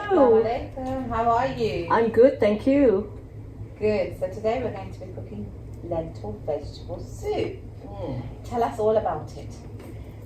Assalamualaikum. How are you? I'm good, thank you. Good. So today we're going to be cooking lentil vegetable soup. Tell us all about it.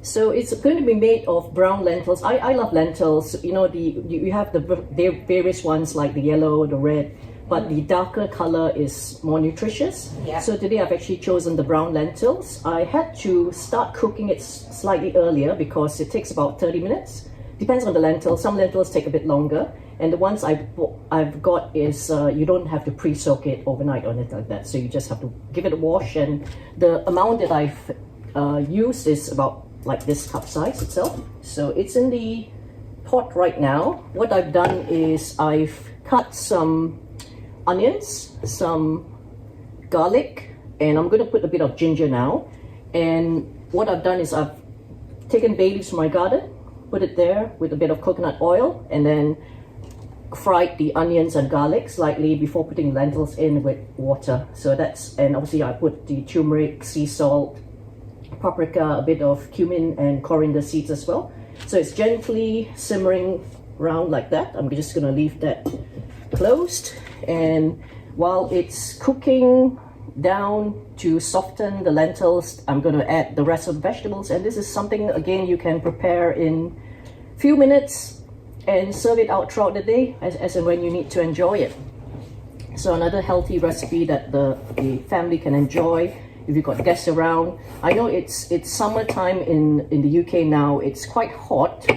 So it's going to be made of brown lentils. I love lentils. You know, you have the various ones like the yellow, the red, but the darker color is more nutritious. Yeah. So today I've actually chosen the brown lentils. I had to start cooking it slightly earlier because it takes about 30 minutes. Depends on the lentil. Some lentils take a bit longer. And the ones I've got is you don't have to pre-soak it overnight or anything like that. So you just have to give it a wash. And the amount that I've used is about like this cup size itself. So it's in the pot right now. What I've done is I've cut some onions, some garlic, and I'm going to put a bit of ginger now. And what I've done is I've taken bay leaves from my garden, put it there with a bit of coconut oil, and then fried the onions and garlic slightly before putting lentils in with water. So that's, and obviously I put the turmeric, sea salt, paprika, a bit of cumin and coriander seeds as well. So it's gently simmering around like that. I'm just going to leave that closed, and while it's cooking down to soften the lentils, I'm going to add the rest of the vegetables. And this is something again you can prepare in a few minutes and serve it out throughout the day as and when you need to enjoy it. So another healthy recipe that the family can enjoy if you've got guests around. I know it's summertime in the UK now. It's quite hot.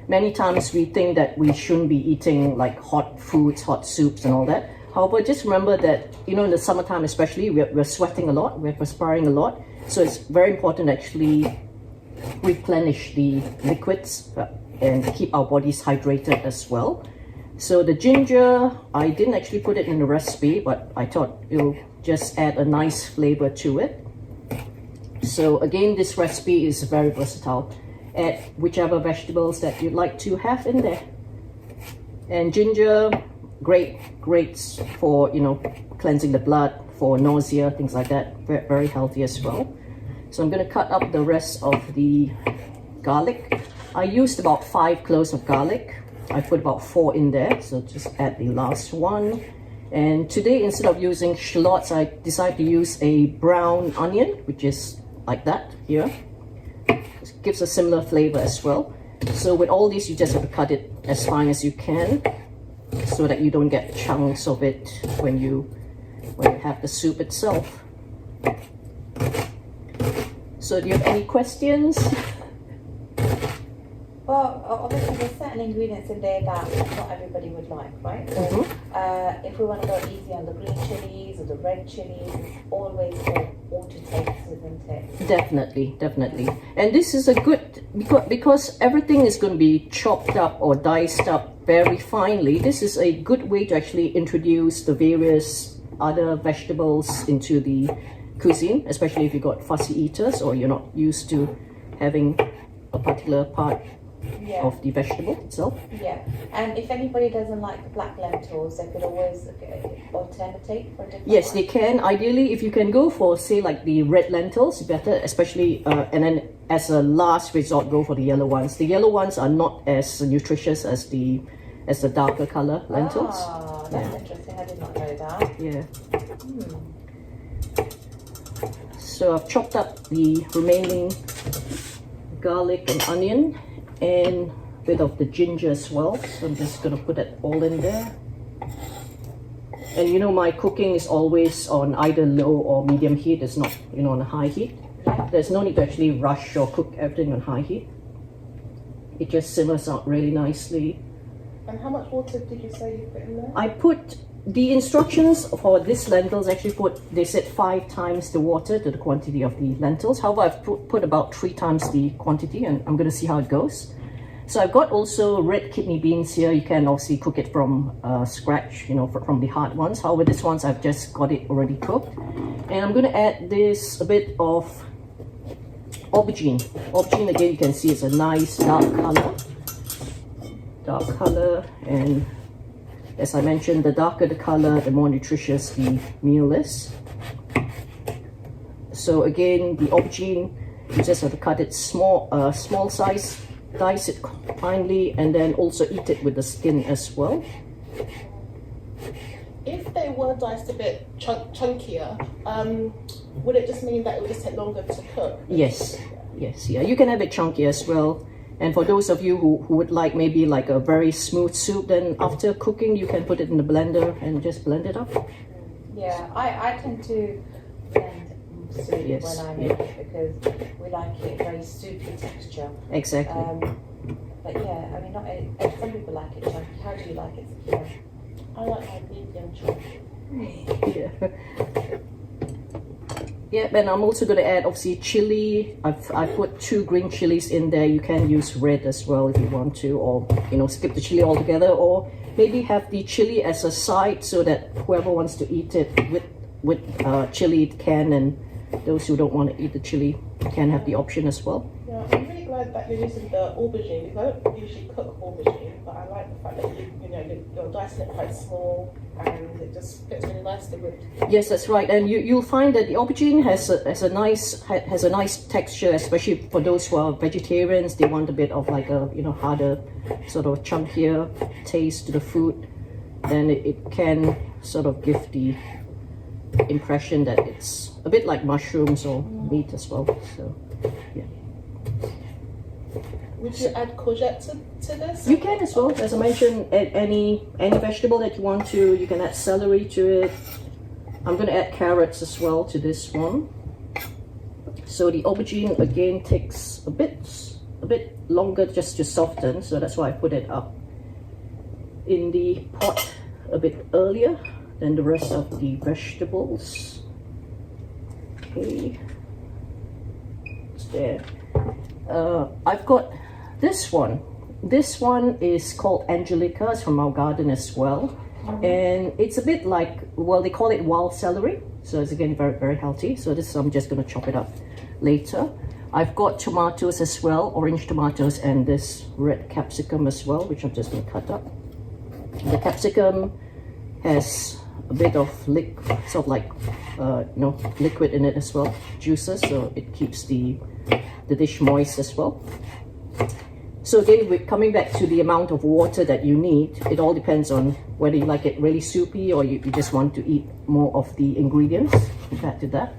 Many times we think that we shouldn't be eating like hot foods, hot soups and all that. However, just remember that, you know, in the summertime especially, we're sweating a lot, we're perspiring a lot. So it's very important to actually replenish the liquids and keep our bodies hydrated as well. So the ginger, I didn't actually put it in the recipe, but I thought it'll just add a nice flavor to it. So again, this recipe is very versatile. Add whichever vegetables that you'd like to have in there. And ginger, great for, you know, cleansing the blood, for nausea, things like that. Very, very healthy as well. So I'm going to cut up the rest of the garlic. I used about 5 cloves of garlic. I put about 4 in there, so just add the last one. And today, instead of using shallots, I decided to use a brown onion, which is like that here. It gives a similar flavor as well. So with all these, you just have to cut it as fine as you can so that you don't get chunks of it when you have the soup itself. So do you have any questions? Well, obviously there's certain ingredients in there that not everybody would like, right? So if we want to go easy on the green chilies or the red chilies, it's always for all to taste, isn't it? Definitely. And this is a good, because everything is going to be chopped up or diced up very finely. This is a good way to actually introduce the various other vegetables into the cuisine, especially if you've got fussy eaters or you're not used to having a particular part of the vegetable itself. Yeah, and if anybody doesn't like the black lentils, they could always alternate for a different Yes, one. they can. Ideally, if you can go for, say, like the red lentils, better, especially, and then as a last resort, go for the yellow ones. The yellow ones are not as nutritious as the darker color lentils. Ah, that's interesting. I did not know that. Yeah. So I've chopped up the remaining garlic and onion and a bit of the ginger as well. So I'm just going to put it all in there. And you know, my cooking is always on either low or medium heat. It's not, you know, on a high heat. There's no need to actually rush or cook everything on high heat. It just simmers out really nicely. And how much water did you say you put in there? I put the instructions for this lentils actually they said 5 times the water to the quantity of the lentils. However, I've put about 3 times the quantity, and I'm going to see how it goes. So I've got also red kidney beans here. You can obviously cook it from scratch, you know, from the hard ones. However, this ones I've just got it already cooked. And I'm going to add this a bit of aubergine. Aubergine, again, you can see it's a nice dark color, and as I mentioned, the darker the color, the more nutritious the meal is. So again, the aubergine, you just have to cut it small size dice it finely, and then also eat it with the skin as well. If they were diced a bit chunkier, would it just mean that it would just take longer to cook? Yes, yes, yeah. You can have it chunky as well. And for those of you who would like maybe like a very smooth soup, then after cooking you can put it in the blender and just blend it up. Yeah, I tend to blend soup Yes, when I make it because we like it very soupy texture. Exactly. But yeah, I mean, not some people like it chunky. How do you like it, Sakina? I like my medium chunky. Yeah. Yeah, and I'm also going to add obviously chili. I put 2 green chilies in there. You can use red as well if you want to, or you know, skip the chili altogether, or maybe have the chili as a side so that whoever wants to eat it with chili can, and those who don't want to eat the chili can have the option as well. Yeah, I'm really glad that you're using the aubergine because I don't usually cook aubergine, but I like the fact that you're dicing it quite small and it just fits really nicely with. Yes, that's right, and you'll find that the aubergine has a nice texture, especially for those who are vegetarians. They want a bit of like a harder, sort of chunkier taste to the food. Then it can sort of give the impression that it's a bit like mushrooms or meat as well. So yeah. Would you add courgette to this? You can as well. As I mentioned, add any vegetable that you want to. You can add celery to it. I'm going to add carrots as well to this one. So the aubergine again takes a bit longer just to soften. So that's why I put it up in the pot a bit earlier than the rest of the vegetables. Okay, it's there. I've got this one. This one is called Angelica. It's from our garden as well. And it's a bit like, well, they call it wild celery. So it's again very, very healthy. So this I'm just going to chop it up later. I've got tomatoes as well, orange tomatoes, and this red capsicum as well, which I'm just going to cut up. The capsicum has a bit of sort of like liquid in it as well, juices, so it keeps the dish moist as well. So again, we're coming back to the amount of water that you need. It all depends on whether you like it really soupy or you just want to eat more of the ingredients compared to that.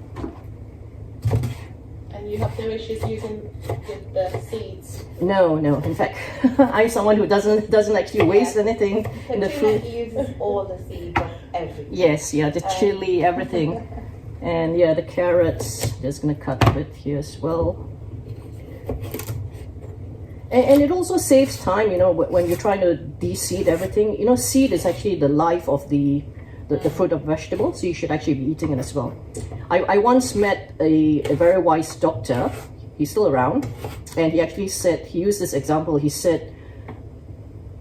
And you have no issues using the seeds? No. In fact, I'm someone who doesn't actually waste anything in the food. Petrina uses all the seeds of everything. Yes, yeah, the chili, everything. And yeah, the carrots, just gonna cut a bit here as well. And it also saves time, when you're trying to de-seed everything. Seed is actually the life of the fruit of vegetable, so you should actually be eating it as well. I once met a very wise doctor. He's still around, and he actually said, he used this example. He said,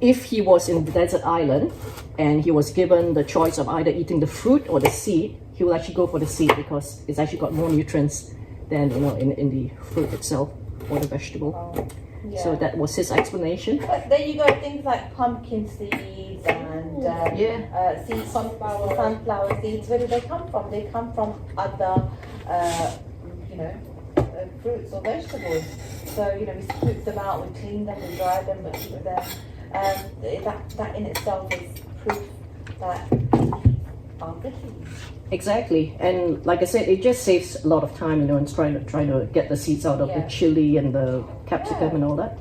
if he was in the desert island and he was given the choice of either eating the fruit or the seed, he will actually go for the seed because it's actually got more nutrients than in the fruit itself or the vegetable. Oh, yeah. So that was his explanation. But there you go, things like pumpkin seeds and seeds, sunflower seeds. Where do they come from? They come from other, fruits or vegetables. So we scoop them out, we clean them, we dry them, we keep them. That in itself is proof that are good for you. Exactly, and like I said, it just saves a lot of time, in trying to get the seeds out of the chili and the capsicum and all that.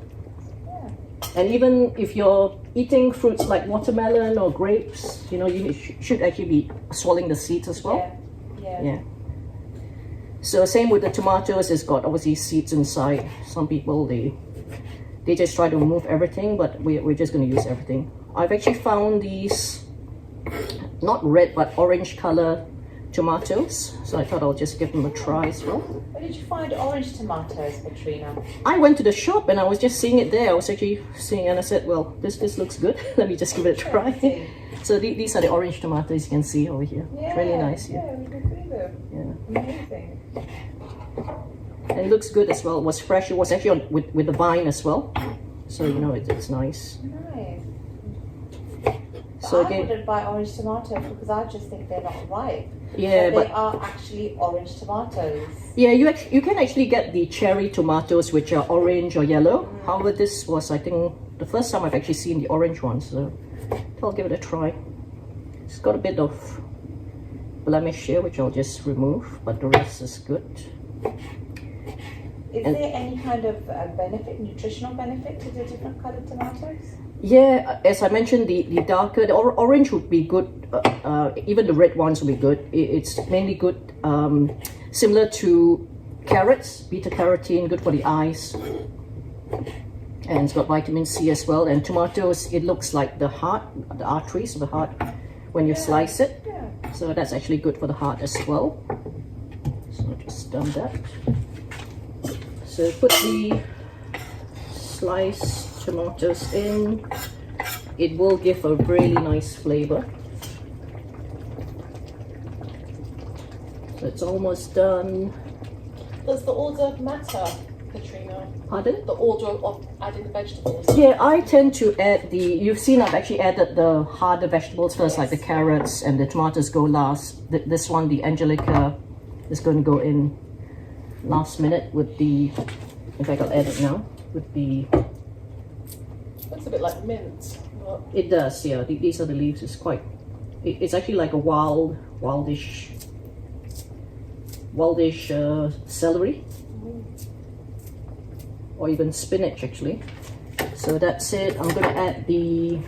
Yeah. And even if you're eating fruits like watermelon or grapes, you should actually be swallowing the seeds as well. Yeah. So same with the tomatoes, it's got obviously seeds inside. Some people they just try to remove everything, but we're just going to use everything. I've actually found these not red but orange color tomatoes, so I thought I'll just give them a try as well. Where did you find orange tomatoes, Petrina? I went to the shop and I was just seeing it there. I was actually seeing, and I said, well, this looks good. Let me just give it a try. So these are the orange tomatoes you can see over here. Yeah, really nice. Yeah, we can see them. Yeah. Amazing. And it looks good as well. It was fresh. It was actually with the vine as well. So it's nice. Nice. So I again, wouldn't buy orange tomatoes because I just think they're not ripe. yeah, But they but are actually orange tomatoes. yeah, you can actually get the cherry tomatoes which are orange or yellow. However, this was, I think, the first time I've actually seen the orange ones, so I'll give it a try. It's got a bit of blemish here, which I'll just remove, but the rest is good. Is there any kind of benefit, nutritional benefit to the different colored tomatoes? Yeah, as I mentioned, the darker, the orange would be good. Even the red ones would be good. It's mainly good, similar to carrots, beta carotene, good for the eyes, and it's got vitamin C as well. And tomatoes, it looks like the heart, the arteries of the heart when you slice it. Yeah. So that's actually good for the heart as well. So I'll just dump that. So put the sliced tomatoes in. It will give a really nice flavor. So it's almost done. Does the order matter, Petrina? Pardon? The order of adding the vegetables? Yeah, I tend to add the, you've seen I've actually added the harder vegetables first, like the carrots, and the tomatoes go last. This one, the Angelica, is going to go in last minute with the, in fact I'll add it now, with the, Looks a bit like mint. it does, yeah, these are the leaves. It's quite, it's actually like a wildish celery, or even spinach actually. So that's it. I'm gonna add the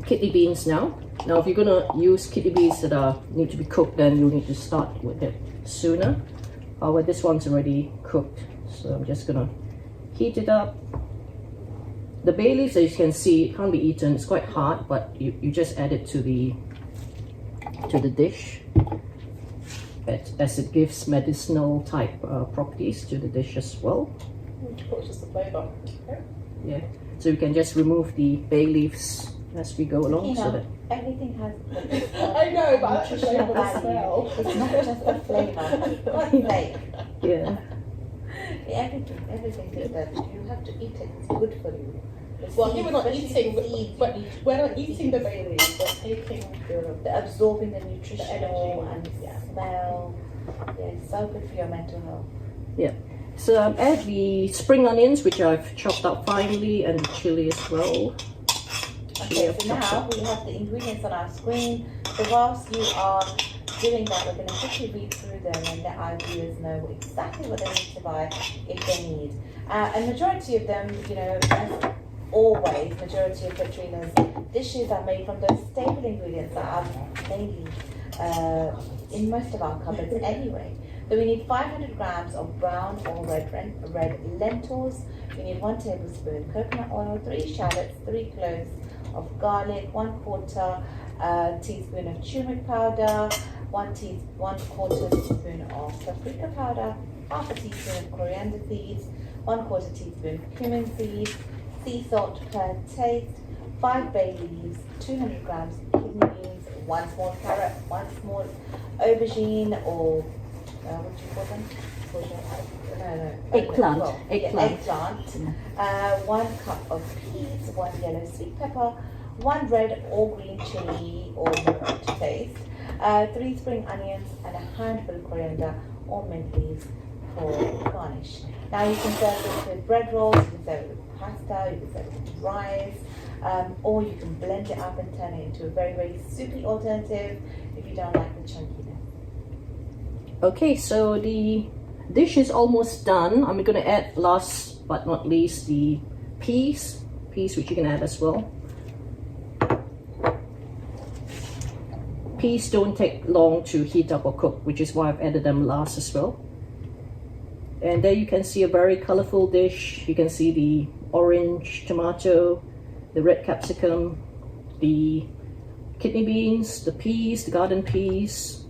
kidney beans now. Now if you're gonna use kidney beans that need to be cooked, then you'll need to start with it sooner. However, this one's already cooked, so I'm just gonna heat it up. The bay leaves, as you can see, it can't be eaten. It's quite hard, but you just add it to the dish, as it gives medicinal type properties to the dish as well. It's just the flavour. Okay. Yeah, so you can just remove the bay leaves as we go along. You So know, that everything has I know, but I actually nutritional flavour the smell. value. It's not just the flavour. God's sake. yeah, Everything is that you have to eat it. It's good for you. Well, here we're not Especially eating, the seeds, but you need to we're not eat eating the bay leaves, we're taking the absorbing the nutritional energy. and smell. Yeah, it's so good for your mental health. yeah. So add the spring onions, which I've chopped up finely, and the chili as well. Okay, so now we have the ingredients on our screen. So whilst you are doing that, we're going to quickly read through them and let our viewers know exactly what they need to buy if they need. And majority of them, you know, as always, majority of Petrina's dishes are made from those staple ingredients that are mainly in most of our cupboards anyway. So we need 500 grams of brown or red lentils. We need 1 tablespoon coconut oil, 3 shallots, 3 cloves of garlic, 1/4 teaspoon of turmeric powder, 1/4 teaspoon of paprika powder, 1/2 teaspoon of coriander seeds, 1/4 teaspoon of cumin seeds, sea salt per taste, 5 bay leaves, 200 grams kidney beans, 1 small carrot, 1 small aubergine or what do you call them? Eggplant. Well, Eggplant. Yeah, 1 cup of peas, 1 yellow sweet pepper, 1 red or green chili or more to taste, 3 spring onions, and a handful of coriander or mint leaves for garnish. Now you can serve this with bread rolls, you can serve it with pasta, you can serve it with rice, or you can blend it up and turn it into a very, very soupy alternative if you don't like the chunkiness. Okay, so the dish is almost done. I'm going to add, last but not least, the peas, which you can add as well. Peas don't take long to heat up or cook, which is why I've added them last as well. And there you can see a very colorful dish. You can see the orange tomato, the red capsicum, the kidney beans, the peas, the garden peas,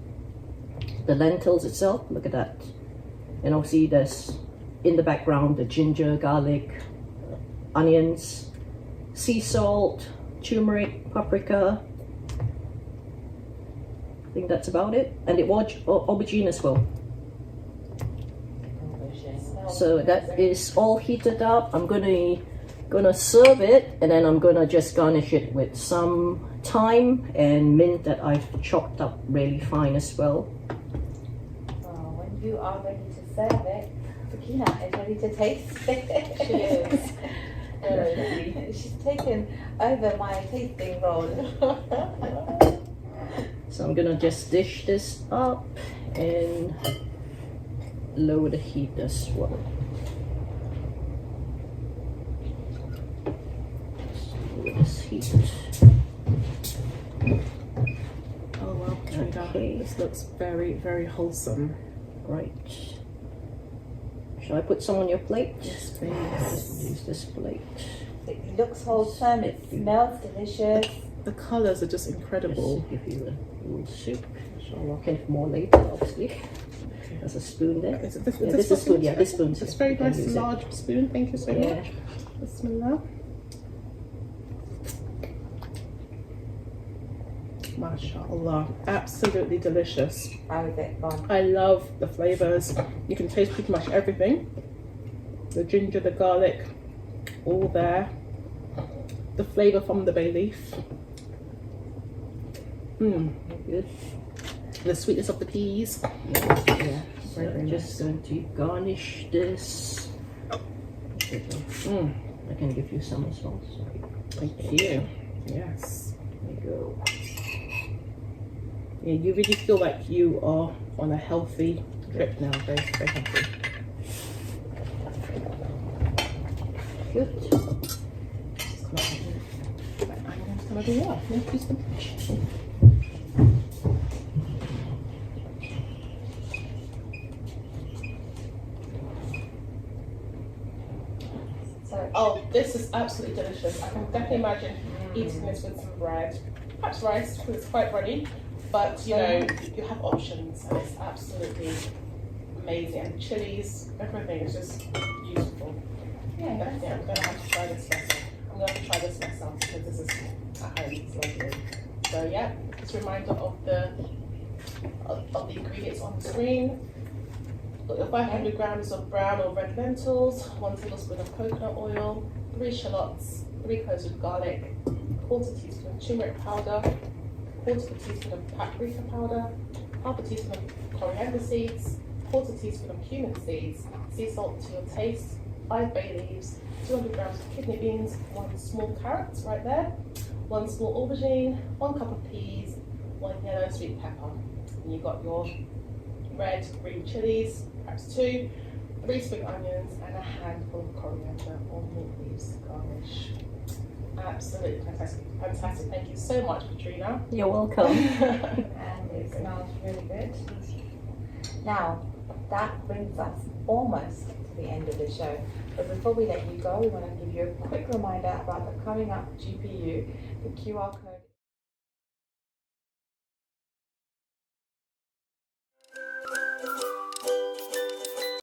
the lentils itself. Look at that. And obviously there's in the background the ginger, garlic, onions, sea salt, turmeric, paprika. I think that's about it. And the aubergine as well. So that is all heated up. I'm gonna serve it, and then I'm gonna just garnish it with some thyme and mint that I've chopped up really fine as well. When you are ready to serve it, Petrina is ready to taste it. She is. She's taken over my tasting role. So I'm gonna just dish this up and lower the heat as well. Lower this heat. Oh wow, Petrina, Okay. this looks very, very wholesome. Right. Shall I put some on your plate? Yes, please. Just use this plate. It looks wholesome, it smells delicious. The colours are just Just incredible. to give you a little soup. I'll can have more later, obviously. There's a spoon there. Is it this, Yeah, this is spoon. Yeah, this spoon. It's a very nice large spoon. Thank you so Yeah. much. Bismillah. MashaAllah. Absolutely delicious. How is it gone? I love the flavours. You can taste pretty much everything. The ginger, the garlic, all there. The flavour from the bay leaf. Good. The sweetness of the peas. Yeah. Very, So very I'm just going to garnish this. I can give you some as well. Sorry. Thank you. Yes. There you go. Yeah, you really feel like you are on a healthy trip now. Very, very healthy. Good. I'm going to come over here. Thank you so much. Oh, this is absolutely delicious. I can definitely imagine eating this with some bread. Perhaps rice, because it's quite runny. But, you know, you have options, and it's absolutely amazing. And chilies, everything is just beautiful. Yeah, Definitely, I'm going to have to try this myself. I'm going to have to try this myself, because this is at home. It's lovely. So, yeah, just a reminder of the ingredients on the screen. Got your 500 grams of brown or red lentils, 1 tablespoon of coconut oil, 3 shallots, 3 cloves of garlic, 1/4 teaspoon of turmeric powder, 1/4 teaspoon of paprika powder, 1/2 teaspoon of coriander seeds, 1/4 teaspoon of cumin seeds, sea salt to your taste, 5 bay leaves, 200 grams of kidney beans, 1 small carrot right there, 1 small aubergine, 1 cup of peas, 1 yellow sweet pepper. And you've got your red, green chilies, perhaps 2, 3 spring onions, and a handful of coriander or mint leaves to garnish. Absolutely fantastic. Fantastic. Thank you so much, Petrina. You're welcome. And it smells really good. Now, that brings us almost to the end of the show. But before we let you go, we want to give you a quick reminder about the coming up GPU. The QR code